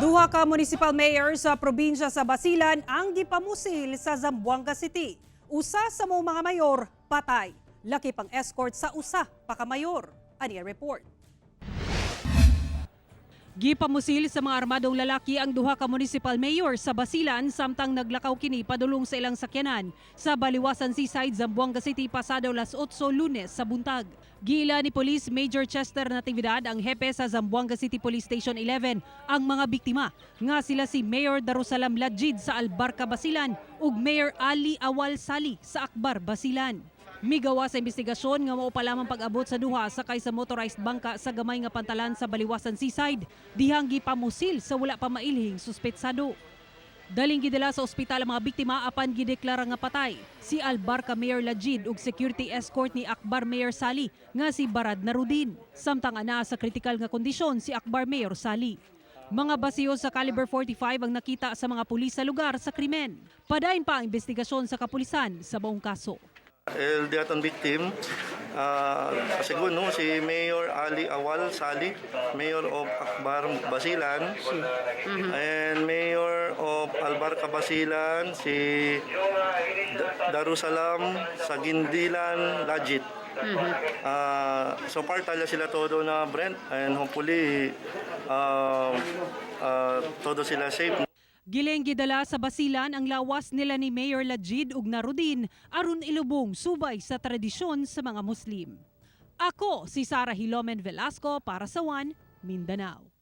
Duha ka municipal mayor sa probinsya sa Basilan ang Gipamusil sa Zamboanga City. Usa sa mga mayor patay. Laki pang escort sa usa pa ka mayor. Ania report. Gipamusil sa mga armadong lalaki ang duha ka municipal mayor sa Basilan samtang naglakaw kini padulong sa ilang sakyanan sa Baliwasan Seaside, Zamboanga City pasado alas 8 Lunes sa buntag. Giila ni Police Major Chester Natividad ang hepe sa Zamboanga City Police Station 11 ang mga biktima nga sila si Mayor Darussalam Lajid sa Albarca, Basilan ug Mayor Ali Awal Sali sa Akbar, Basilan. Migawa sa investigasyon nga mao pa lamang pag-abot sa duha sakay sa motorized bangka sa gamay nga pantalan sa Baliwasan Seaside, dihang gipamusil sa wala pa mailhing suspetsado. Daling gidala sa ospital ang mga biktima apan gideklara nga patay si Albarca Mayor Lajid ug security escort ni Akbar Mayor Sali nga si Barad Narudin. Samtang ana sa kritikal nga kondisyon si Akbar Mayor Sali. Mga basiyo sa caliber 45 ang nakita sa mga pulis sa lugar sa krimen. Padayon pa ang investigasyon sa kapulisan sa buong kaso. El diaton victim, segundo si Mayor Ali Awal Sali, Mayor of Akbar Basilan, and Mayor of Albarca Basilan, si Darussalam Sagindilan Lajid. So far tala sila todo na Brent, and hopefully todo sila safe. Gileng gidala sa Basilan ang lawas nila ni Mayor Lajid ug Narudin aron ilubong subay sa tradisyon sa mga Muslim. Ako si Sarahhilomen-Velasco para sa One Mindanao.